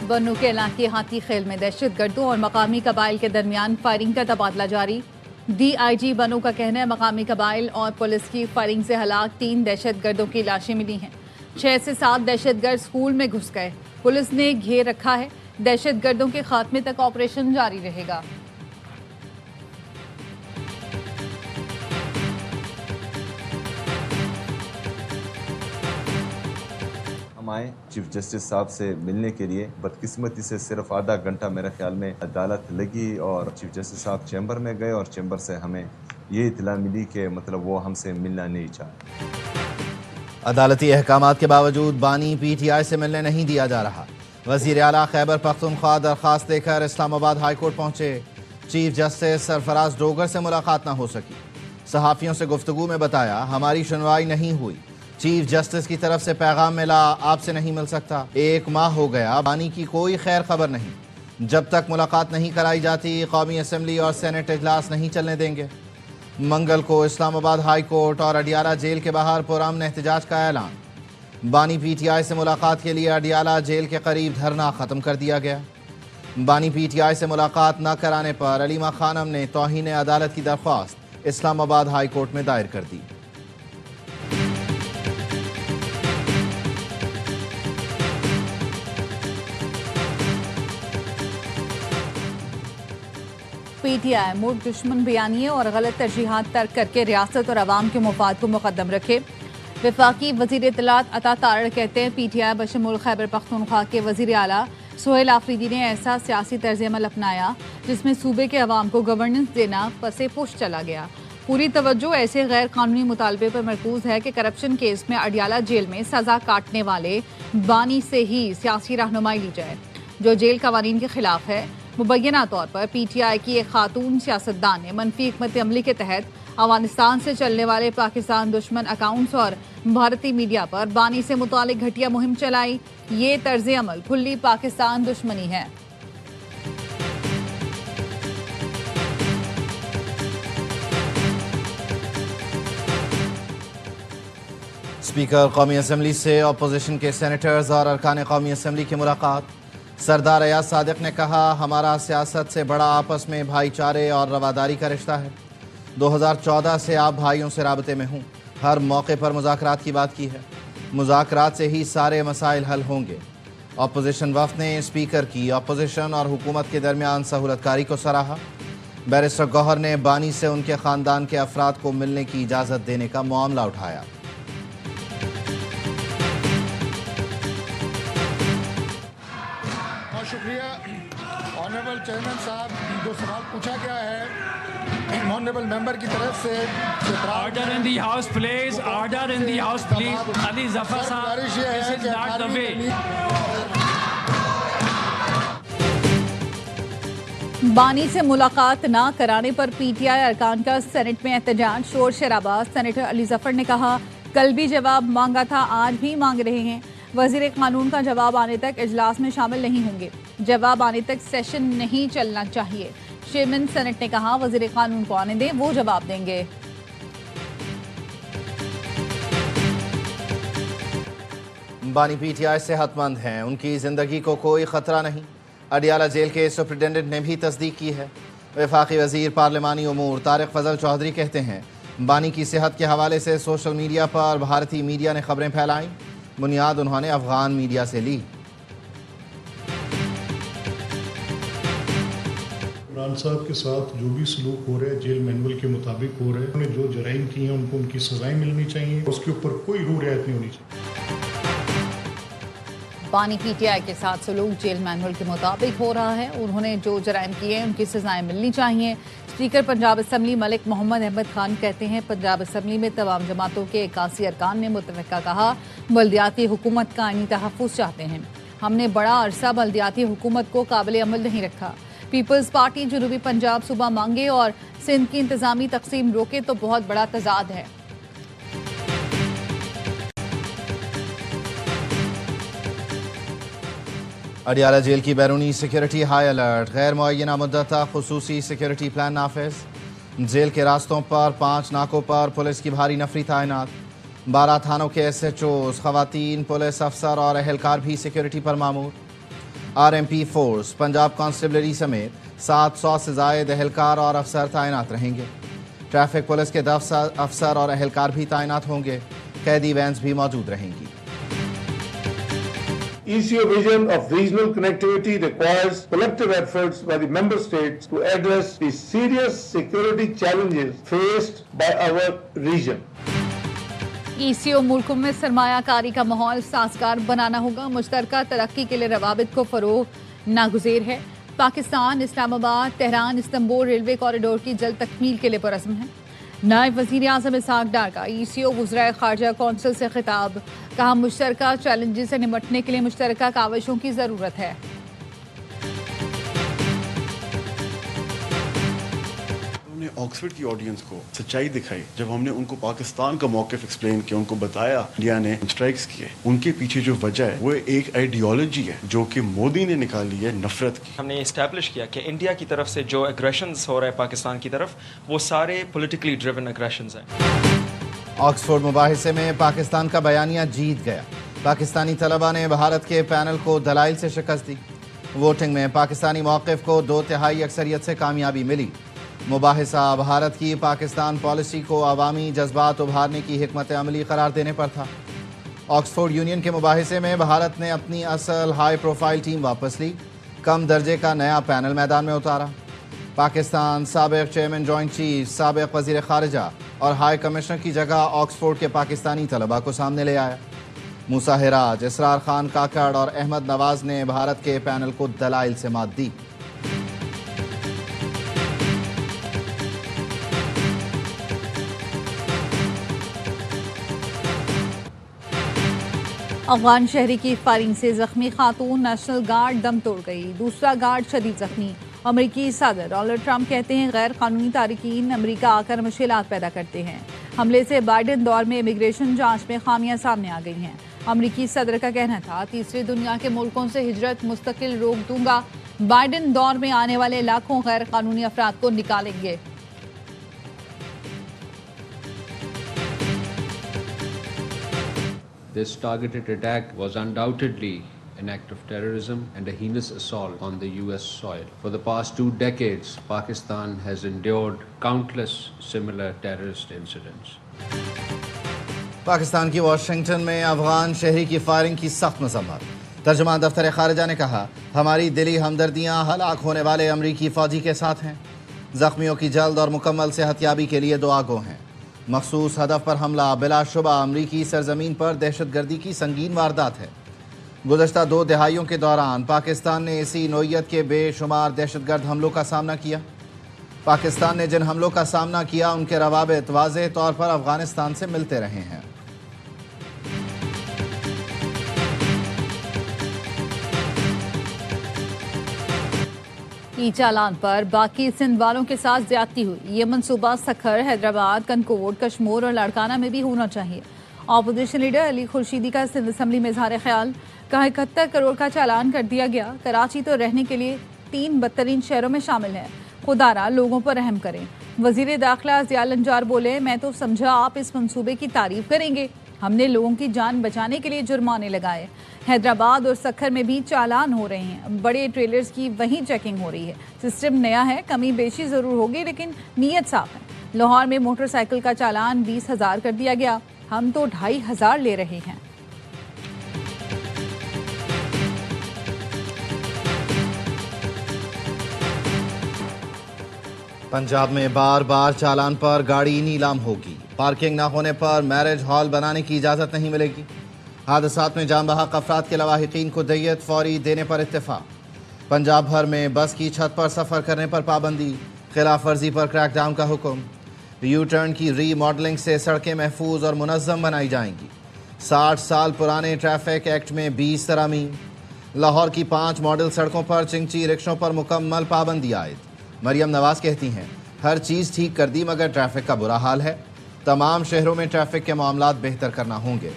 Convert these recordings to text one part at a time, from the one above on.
بنو کے علاقے ہاتھی خیل میں دہشت گردوں اور مقامی قبائل کے درمیان فائرنگ کا تبادلہ جاری۔ ڈی آئی جی بنو کا کہنا ہے مقامی قبائل اور پولیس کی فائرنگ سے ہلاک 3 دہشت گردوں کی لاشیں ملی ہیں۔ 6 سے 7 دہشت گرد اسکول میں گھس گئے۔ پولیس نے گھیر رکھا ہے۔ دہشت گردوں کے خاتمے تک آپریشن جاری رہے گا۔ ہم آئے چیف جسٹس صاحب سے ملنے کے لیے، بدقسمتی سے صرف آدھا گھنٹہ میرے خیال میں عدالت لگی اور چیف جسٹس صاحب چیمبر میں گئے اور چیمبر سے ہمیں یہ اطلاع ملی کہ وہ ہم سے ملنا نہیں چاہتے۔ عدالتی احکامات کے باوجود بانی پی ٹی آئی سے ملنے نہیں دیا جا رہا۔ وزیر اعلیٰ خیبر پختونخوا درخواست دے کر اسلام آباد ہائی کورٹ پہنچے۔ چیف جسٹس سرفراز ڈوگر سے ملاقات نہ ہو سکی۔ صحافیوں سے گفتگو میں بتایا ہماری سنوائی نہیں ہوئی۔ چیف جسٹس کی طرف سے پیغام ملا آپ سے نہیں مل سکتا۔ 1 ماہ ہو گیا بانی کی کوئی خیر خبر نہیں۔ جب تک ملاقات نہیں کرائی جاتی قومی اسمبلی اور سینٹ اجلاس نہیں چلنے دیں گے۔ منگل کو اسلام آباد ہائی کورٹ اور اڈیالہ جیل کے باہر پرامن احتجاج کا اعلان۔ بانی پی ٹی آئی سے ملاقات کے لیے اڈیالہ جیل کے قریب دھرنا ختم کر دیا گیا۔ بانی پی ٹی آئی سے ملاقات نہ کرانے پر علیمہ خانم نے توہین عدالت کی درخواست اسلام آباد ہائی کورٹ میں دائر کر دی۔ پی ٹی آئی ملک دشمن بیانیے اور غلط ترجیحات ترک کر کے ریاست اور عوام کے مفاد کو مقدم رکھے۔ وفاقی وزیر اطلاعات عطا تارڑ کہتے ہیں پی ٹی آئی بشمول خیبر پختونخوا کے وزیر اعلیٰ سہیل آفریدی نے ایسا سیاسی طرز عمل اپنایا جس میں صوبے کے عوام کو گورننس دینا پس پش چلا گیا۔ پوری توجہ ایسے غیر قانونی مطالبے پر مرکوز ہے کہ کرپشن کیس میں اڈیالہ جیل میں سزا کاٹنے والے بانی سے ہی سیاسی رہنمائی لی جائے جو جیل قوانین کے خلاف ہے۔ مبینہ طور پر پی ٹی آئی کی ایک خاتون سیاستدان نے منفی حکمت عملی کے تحت افغانستان سے چلنے والے پاکستان دشمن اکاؤنٹس اور بھارتی میڈیا پر بانی سے متعلق گھٹیا مہم چلائی۔ یہ طرز عمل کھلی پاکستان دشمنی ہے۔ اسپیکر قومی اسمبلی سے اپوزیشن کے سینیٹرز اور ارکان قومی اسمبلی کی ملاقات۔ سردار ایاز صادق نے کہا ہمارا سیاست سے بڑا آپس میں بھائی چارے اور رواداری کا رشتہ ہے۔ 2014 سے آپ بھائیوں سے رابطے میں ہوں۔ ہر موقع پر مذاکرات کی بات کی ہے۔ مذاکرات سے ہی سارے مسائل حل ہوں گے۔ اپوزیشن وفد نے اسپیکر کی اپوزیشن اور حکومت کے درمیان سہولت کاری کو سراہا۔ بیرسٹر گوہر نے بانی سے ان کے خاندان کے افراد کو ملنے کی اجازت دینے کا معاملہ اٹھایا۔ شکریہ آنریبل چیئرمین صاحب، جو سوال پوچھا گیا ہے آنریبل ممبر کی طرف سے order in the house please, order in the house please. Ali Zafar صاحب، this is not the way۔ بانی سے ملاقات نہ کرانے پر پی ٹی آئی ارکان کا سینٹ میں احتجاج، شور شرابہ۔ سینیٹر علی ظفر نے کہا کل بھی جواب مانگا تھا، آج بھی مانگ رہے ہیں۔ وزیر قانون کا جواب آنے تک اجلاس میں شامل نہیں ہوں گے۔ جواب آنے تک سیشن نہیں چلنا چاہیے۔ چیئرمین سینٹ نے کہا وزیر قانون کو آنے دیں، وہ جواب دیں گے۔ بانی پی ٹی آئی صحت مند ہیں، ان کی زندگی کو کوئی خطرہ نہیں۔ اڈیالہ جیل کے سپرنٹینڈنٹ نے بھی تصدیق کی ہے۔ وفاقی وزیر پارلیمانی امور طارق فضل چودھری کہتے ہیں بانی کی صحت کے حوالے سے سوشل میڈیا پر بھارتی میڈیا نے خبریں پھیلائیں، بنیاد انہوں نے افغان میڈیا سے لی۔ عمران صاحب کے ساتھ جو بھی سلوک ہو رہا ہے جیل مینول کے مطابق ہو رہا ہے۔ انہوں نے جو جرائم کی ہیں ان کو ان کی سزائیں ملنی چاہیے، اس کے اوپر کوئی رو رعایت نہیں ہونی چاہیے۔ بانی پی ٹی آئی کے ساتھ سلوک جیل مینول کے مطابق ہو رہا ہے، انہوں نے جو جرائم کیے ہیں ان کی سزائیں ملنی چاہیے۔ اسپیکر پنجاب اسمبلی ملک محمد احمد خان کہتے ہیں پنجاب اسمبلی میں تمام جماعتوں کے 81 ارکان نے متفقہ کہا بلدیاتی حکومت کا آئینی تحفظ چاہتے ہیں۔ ہم نے بڑا عرصہ بلدیاتی حکومت کو قابل عمل نہیں رکھا۔ پیپلز پارٹی جنوبی پنجاب صوبہ مانگے اور سندھ کی انتظامی تقسیم روکے تو بہت بڑا تضاد ہے۔ اڈیالہ جیل کی بیرونی سیکیورٹی ہائی الرٹ، غیر معینہ مدت تک خصوصی سیکیورٹی پلان نافذ۔ جیل کے راستوں پر 5 ناکوں پر پولیس کی بھاری نفری تعینات۔ 12 تھانوں کے ایس ایچ اوز، خواتین پولیس افسر اور اہلکار بھی سیکیورٹی پر مامور۔ RMP فورس پنجاب کانسٹیبلری سمیت 700 سے زائد اہلکار اور افسر تعینات رہیں گے۔ ٹریفک پولیس کے 10 افسر اور اہلکار بھی تعینات ہوں گے۔ قیدی وینز بھی موجود رہیں گی۔ ECO vision of regional connectivity requires collective efforts by the member states to address the serious security challenges faced by our region. ECO ملکوں میں سرمایہ کاری کا ماحول سازگار بنانا ہوگا۔ مشترکہ ترقی کے لیے روابط کو فروغ ناگزیر ہے۔ پاکستان اسلام آباد تہران استنبول ریلوے کوریڈور کی جلد تکمیل کے لیے پرعزم ہے۔ نائب وزیر اعظم اسحاق ڈار کا ECO وزرائے خارجہ کونسل سے خطاب، کہا مشترکہ چیلنجز سے نمٹنے کے لیے مشترکہ کاوشوں کی ضرورت ہے۔ آکسفورڈ کی آڈینس کو سچائی دکھائی جب ہم نے ان کو پاکستان کا موقف ایکسپلین کیا، ان کو بتایا انڈیا نے اسٹرائکس کیے، ان کے پیچھے جو وجہ ہے وہ ایک آئیڈیالوجی ہے جو کہ مودی نے نکالی ہے، نفرت کی۔ ہم نے اسٹیبلش کیا کہ انڈیا کی طرف سے جو اگریشنز ہو رہے ہیں پاکستان کی طرف، وہ سارے پولیٹیکلی ڈریون اگریشنز ہیں۔ آکسفورڈ مباحثے میں پاکستان کا بیانیہ جیت گیا۔ پاکستانی طلباء نے بھارت کے پینل کو دلائل سے شکست دی۔ ووٹنگ میں پاکستانی موقف کو 2/3 اکثریت سے کامیابی ملی۔ مباحثہ بھارت کی پاکستان پالیسی کو عوامی جذبات ابھارنے کی حکمت عملی قرار دینے پر تھا۔ آکسفورڈ یونین کے مباحثے میں بھارت نے اپنی اصل ہائی پروفائل ٹیم واپس لی، کم درجے کا نیا پینل میدان میں اتارا۔ پاکستان سابق چیئرمین جوائنٹ چیف، سابق وزیر خارجہ اور ہائی کمشنر کی جگہ آکسفورڈ کے پاکستانی طلباء کو سامنے لے آیا۔ موسیٰ حراج، اسرار خان کاکڑ اور احمد نواز نے بھارت کے پینل کو دلائل سے مات دی۔ افغان شہری کی فائرنگ سے زخمی خاتون نیشنل گارڈ دم توڑ گئی، دوسرا گارڈ شدید زخمی۔ امریکی صدر ڈونلڈ ٹرمپ کہتے ہیں غیر قانونی تارکین امریکہ آ کر مشکلات پیدا کرتے ہیں۔ حملے سے بائیڈن دور میں امیگریشن جانچ میں خامیاں سامنے آ گئی ہیں۔ امریکی صدر کا کہنا تھا تیسری دنیا کے ملکوں سے ہجرت مستقل روک دوں گا، بائیڈن دور میں آنے والے لاکھوں غیر قانونی افراد کو نکالیں گے۔ This targeted attack was undoubtedly an act of terrorism and a heinous assault on the US soil. For the past 2 decades, Pakistan has endured countless similar terrorist incidents. Pakistan کی واشنگٹن میں افغان شہری کی فائرنگ کی سخت مذمت۔ ترجمان دفتر خارجہ نے کہا ہماری دلی ہمدردیاں ہلاک ہونے والے امریکی فوجی کے ساتھ ہیں۔ زخمیوں کی جلد اور مکمل صحت یابی کے لیے دعا گو ہیں۔ مخصوص ہدف پر حملہ بلا شبہ امریکی سرزمین پر دہشت گردی کی سنگین واردات ہے۔ گزشتہ 2 دہائیوں کے دوران پاکستان نے اسی نوعیت کے بے شمار دہشت گرد حملوں کا سامنا کیا۔ پاکستان نے جن حملوں کا سامنا کیا ان کے روابط واضح طور پر افغانستان سے ملتے رہے ہیں۔ ای چالان پر باقی سندھ والوں کے ساتھ زیادتی ہوئی۔ یہ منصوبہ سکھر، حیدرآباد، کنکوٹ، کشمور اور لاڑکانہ میں بھی ہونا چاہیے۔ اپوزیشن لیڈر علی خورشیدی کا سندھ اسمبلی میں اظہار خیال، کہا 71 کروڑ کا چالان کر دیا گیا۔ کراچی تو رہنے کے لیے 3 بدترین شہروں میں شامل ہے، خدا را لوگوں پر رحم کریں۔ وزیر داخلہ ضیاء النجار بولے میں تو سمجھا آپ اس منصوبے کی تعریف کریں گے، ہم نے لوگوں کی جان بچانے کے لیے جرمانے لگائے۔ حیدرآباد اور سکھر میں بھی چالان ہو رہے ہیں، بڑے ٹریلرز کی وہیں چیکنگ ہو رہی ہے۔ سسٹم نیا ہے، کمی بیشی ضرور ہوگی لیکن نیت صاف ہے۔ لاہور میں موٹر سائیکل کا چالان 20,000 کر دیا گیا، ہم تو 2,500 لے رہے ہیں۔ پنجاب میں بار بار چالان پر گاڑی نیلام ہوگی۔ پارکنگ نہ ہونے پر میرج ہال بنانے کی اجازت نہیں ملے گی۔ حادثات میں جان بحق افراد کے لواحقین کو دیت فوری دینے پر اتفاق۔ پنجاب بھر میں بس کی چھت پر سفر کرنے پر پابندی، خلاف ورزی پر کریک ڈاؤن کا حکم۔ یو ٹرن کی ری ماڈلنگ سے سڑکیں محفوظ اور منظم بنائی جائیں گی۔ 60 سال پرانے ٹریفک ایکٹ میں 20 ترامیم۔ لاہور کی 5 ماڈل سڑکوں پر چنگچی رکشوں پر مکمل پابندی عائد۔ مریم نواز کہتی ہیں ہر چیز ٹھیک کر دی مگر ٹریفک کا برا حال ہے، تمام شہروں میں ٹریفک کے معاملات بہتر کرنا ہوں گے۔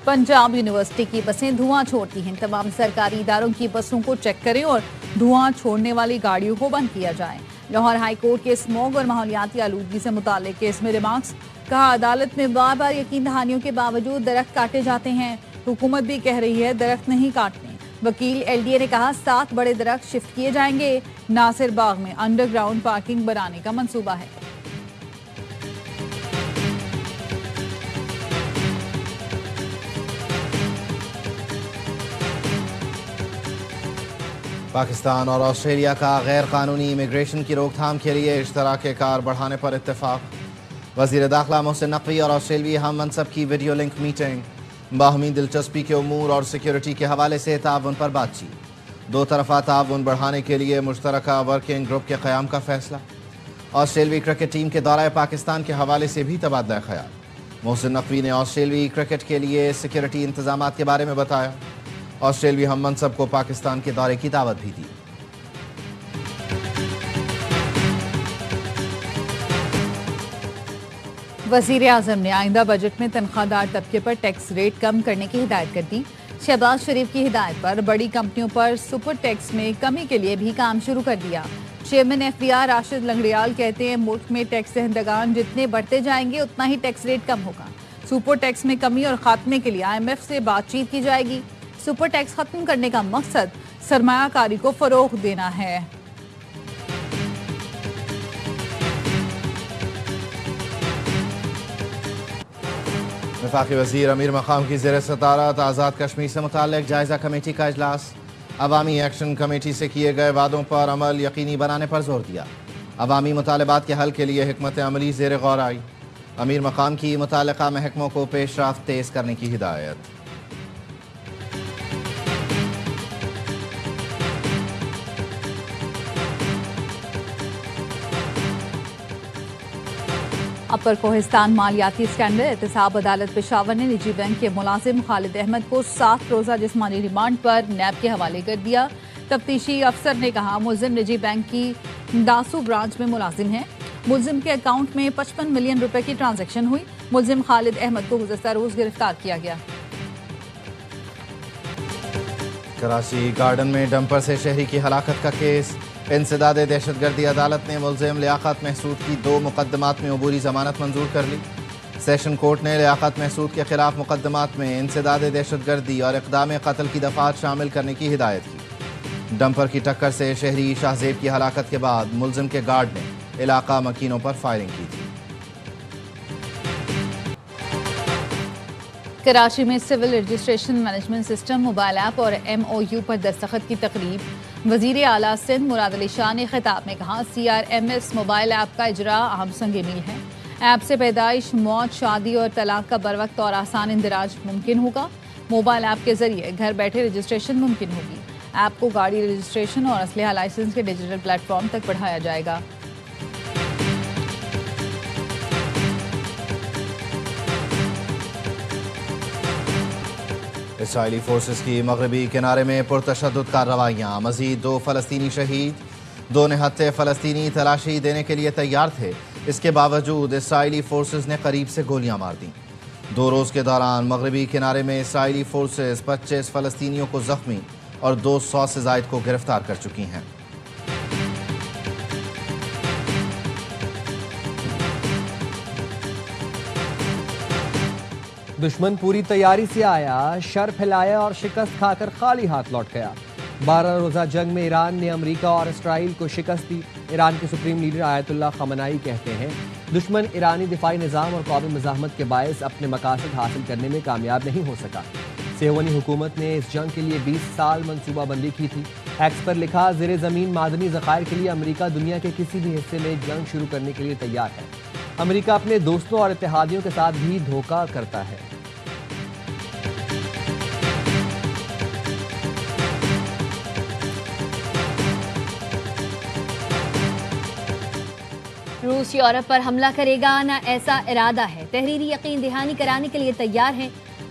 پنجاب یونیورسٹی کی بسیں دھواں چھوڑتی ہیں، تمام سرکاری اداروں کی بسوں کو چیک کریں اور دھواں چھوڑنے والی گاڑیوں کو بند کیا جائے۔ لاہور ہائی کورٹ کے اسموگ اور ماحولیاتی آلودگی سے متعلق کیس میں ریمارکس، کہا عدالت میں بار بار یقین دہانیوں کے باوجود درخت کاٹے جاتے ہیں، حکومت بھی کہہ رہی ہے درخت نہیں کاٹنے۔ وکیل ایل ڈی اے نے کہا 7 بڑے درخت شفٹ کیے جائیں گے، ناصر باغ میں انڈر گراؤنڈ پارکنگ بنانے کا منصوبہ ہے۔ پاکستان اور آسٹریلیا کا غیر قانونی امیگریشن کی روک تھام کے لیے اشتراک کار بڑھانے پر اتفاق۔ وزیر داخلہ محسن نقوی اور آسٹریلوی ہم منصب کی ویڈیو لنک میٹنگ، باہمی دلچسپی کے امور اور سیکیورٹی کے حوالے سے تعاون پر بات چیت، دو طرفہ تعاون بڑھانے کے لیے مشترکہ ورکنگ گروپ کے قیام کا فیصلہ۔ آسٹریلوی کرکٹ ٹیم کے دورہ پاکستان کے حوالے سے بھی تبادلہ خیال، محسن نقوی نے آسٹریلوی کرکٹ کے لیے سیکیورٹی انتظامات کے بارے میں بتایا، آسٹریلوی ہم منصب کو پاکستان کے دورے کی دعوت بھی دی۔ وزیر اعظم نے آئندہ بجٹ میں تنخواہ دار طبقے پر ٹیکس ریٹ کم کرنے کی ہدایت کر دی۔ شہباز شریف کی ہدایت پر بڑی کمپنیوں پر سپر ٹیکس میں کمی کے لیے بھی کام شروع کر دیا۔ Chairman F B R Rashid Langrial کہتے ہیں ملک میں ٹیکس دہندگان جتنے بڑھتے جائیں گے اتنا ہی ٹیکس ریٹ کم ہوگا۔ سپر ٹیکس میں کمی اور خاتمے کے لیے IMF سے بات چیت کی جائے گی۔ سپر ٹیکس ختم کرنے کا مقصد سرمایہ کاری کو فروغ دینا ہے۔ وفاقی وزیر امیر مقام کی زیر صدارت آزاد کشمیر سے متعلق جائزہ کمیٹی کا اجلاس، عوامی ایکشن کمیٹی سے کیے گئے وعدوں پر عمل یقینی بنانے پر زور دیا، عوامی مطالبات کے حل کے لیے حکمت عملی زیر غور آئی، امیر مقام کی متعلقہ محکموں کو پیش رفت تیز کرنے کی ہدایت۔ اپر کوہستان مالیاتی اسکینڈل احتساب عدالت پشاور نے نجی بینک کے ملازم خالد احمد کو 7 روزہ جسمانی ریمانڈ پر نیب کے حوالے کر دیا۔ تفتیشی افسر نے کہا ملزم نجی بینک کی داسو برانچ میں ملازم ہے، ملزم کے اکاؤنٹ میں 55 ملین روپے کی ٹرانزیکشن ہوئی۔ ملزم خالد احمد کو گزشتہ روز گرفتار کیا گیا۔ کراچی گارڈن میں ڈمپر سے شہری کی ہلاکت کا کیس، انسداد دہشت گردی عدالت نے ملزم لیاقت محسود کی 2 مقدمات میں عبوری ضمانت منظور کر لی۔ سیشن کورٹ نے لیاقت محسود کے خلاف مقدمات میں انسداد دہشت گردی اور اقدام قتل کی دفعات شامل کرنے کی ہدایت کی۔ ڈمپر کی ٹکر سے شہری شاہزیب کی ہلاکت کے بعد ملزم کے گارڈ نے علاقہ مکینوں پر فائرنگ کی تھی۔ کراچی میں civil registration management system mobile app اور MOU پر دستخط کی تقریب، وزیر اعلیٰ سندھ مراد علی شاہ نے خطاب میں کہا CRMS موبائل ایپ کا اجرا اہم سنگ میل ہے۔ ایپ سے پیدائش، موت، شادی اور طلاق کا بروقت اور آسان اندراج ممکن ہوگا۔ موبائل ایپ کے ذریعے گھر بیٹھے رجسٹریشن ممکن ہوگی۔ ایپ کو گاڑی رجسٹریشن اور اسلحہ لائسنس کے ڈیجیٹل پلیٹ فارم تک بڑھایا جائے گا۔ اسرائیلی فورسز کی مغربی کنارے میں پرتشدد کارروائیاں، مزید 2 فلسطینی شہید، 2 نہتے فلسطینی تلاشی دینے کے لیے تیار تھے، اس کے باوجود اسرائیلی فورسز نے قریب سے گولیاں مار دیں۔ 2 روز کے دوران مغربی کنارے میں اسرائیلی فورسز 25 فلسطینیوں کو زخمی اور 200 سے زائد کو گرفتار کر چکی ہیں۔ دشمن پوری تیاری سے آیا، شر پھیلایا اور شکست کھا کر خالی ہاتھ لوٹ گیا۔ 12 روزہ جنگ میں ایران نے امریکہ اور اسرائیل کو شکست دی۔ ایران کے سپریم لیڈر آیت اللہ خامنائی کہتے ہیں دشمن ایرانی دفاعی نظام اور قومی مزاحمت کے باعث اپنے مقاصد حاصل کرنے میں کامیاب نہیں ہو سکا۔ سیونی حکومت نے اس جنگ کے لیے 20 سال منصوبہ بندی کی تھی۔ ایکس پر لکھا زیر زمین معدنی ذخائر کے لیے امریکہ دنیا کے کسی بھی حصے میں جنگ شروع کرنے کے لیے تیار ہے۔ امریکہ اپنے دوستوں اور اتحادیوں کے ساتھ بھی دھوکہ کرتا ہے۔ روس یورپ پر حملہ کرے گا، نہ ایسا ارادہ ہے، تحریری یقین دہانی کرانے کے لیے تیار ہیں۔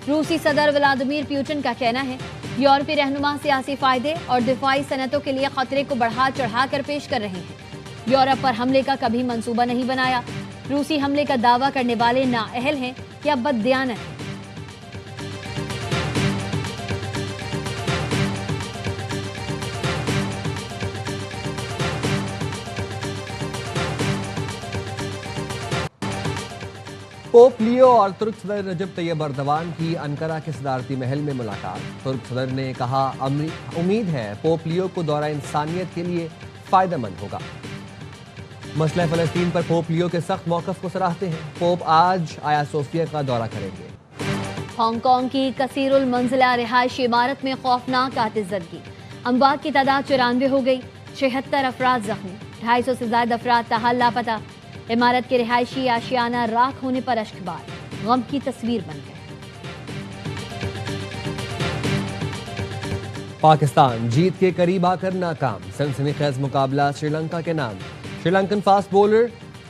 روسی صدر ولادیمیر پوٹن کا کہنا ہے یورپی رہنما سیاسی فائدے اور دفاعی صنعتوں کے لیے خطرے کو بڑھا چڑھا کر پیش کر رہے ہیں۔ یورپ پر حملے کا کبھی منصوبہ نہیں بنایا۔ روسی حملے کا دعویٰ کرنے والے نااہل ہیں یا بددیانت ہیں۔ پوپ لیو اور ترک صدر رجب طیب اردوان کی انقرہ کے صدارتی محل میں ملاقات۔ ترک صدر نے کہا امید ہے پوپ لیو کو دورہ انسانیت کے لیے فائدہ مند ہوگا۔ مسئلہ فلسطین پر پوپ لیو کے سخت موقف کو سراہتے ہیں۔ پوپ آج آیا صوفیہ کا دورہ کریں گے۔ ہانگ کانگ کی کثیر المنزلہ رہائشی عمارت میں خوفناک آتش زدگی، اموات کی تعداد 94 ہو گئی، 76 افراد زخمی، 250 سے زائد افراد تاحال لاپتہ۔ عمارت کے رہائشی آشیانہ راکھ ہونے پر اشکبار، غم کی تصویر بن گئے۔ پاکستان جیت کے قریب آ کر ناکام، سنسنی خیز مقابلہ سری لنکا کے نام۔ سری لنکن فاسٹ بولر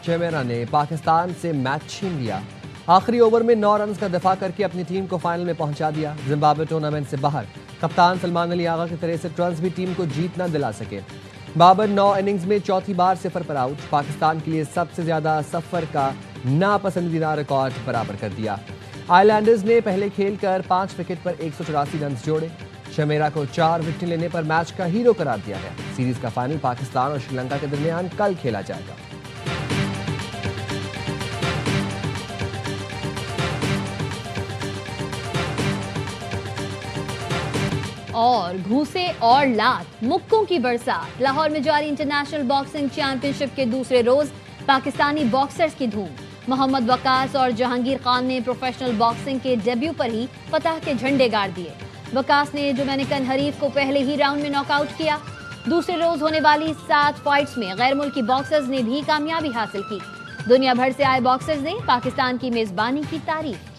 چیمیرا نے پاکستان سے میچ چھین لیا، آخری اوور میں 9 رنز کا دفاع کر کے اپنی ٹیم کو فائنل میں پہنچا دیا۔ زمبابوے ٹورنامنٹ سے باہر، کپتان سلمان علی آغا کے 63 رنز بھی ٹیم کو جیت نہ دلا سکے۔ بابر 9 اننگز میں چوتھی بار 0 پر آؤٹ، پاکستان کے لیے سب سے زیادہ سفر کا ناپسندیدہ ریکارڈ برابر کر دیا۔ آئی لینڈرز نے پہلے کھیل کر 5 وکٹ پر 184 رنز جوڑے، شمیرا کو 4 وکٹیں لینے پر میچ کا ہیرو قرار دیا گیا۔ سیریز کا فائنل پاکستان اور سری لنکا کے درمیان کل کھیلا جائے گا۔ اور گھوسے اور لات، مکوں کی برسات۔ لاہور میں جاری انٹرنیشنل باکسنگ چیمپئن شپ کے دوسرے روز پاکستانی باکسرز کی دھوم۔ محمد وقاص اور جہانگیر خان نے پروفیشنل باکسنگ کے ڈیبیو پر ہی فتح کے جھنڈے گاڑ دیے۔ وقاص نے ڈومینیکن حریف کو پہلے ہی راؤنڈ میں ناک آؤٹ کیا۔ دوسرے روز ہونے والی 7 فائٹس میں غیر ملکی باکسرز نے بھی کامیابی حاصل کی۔ دنیا بھر سے آئے باکسرز نے پاکستان کی میزبانی کی تعریف۔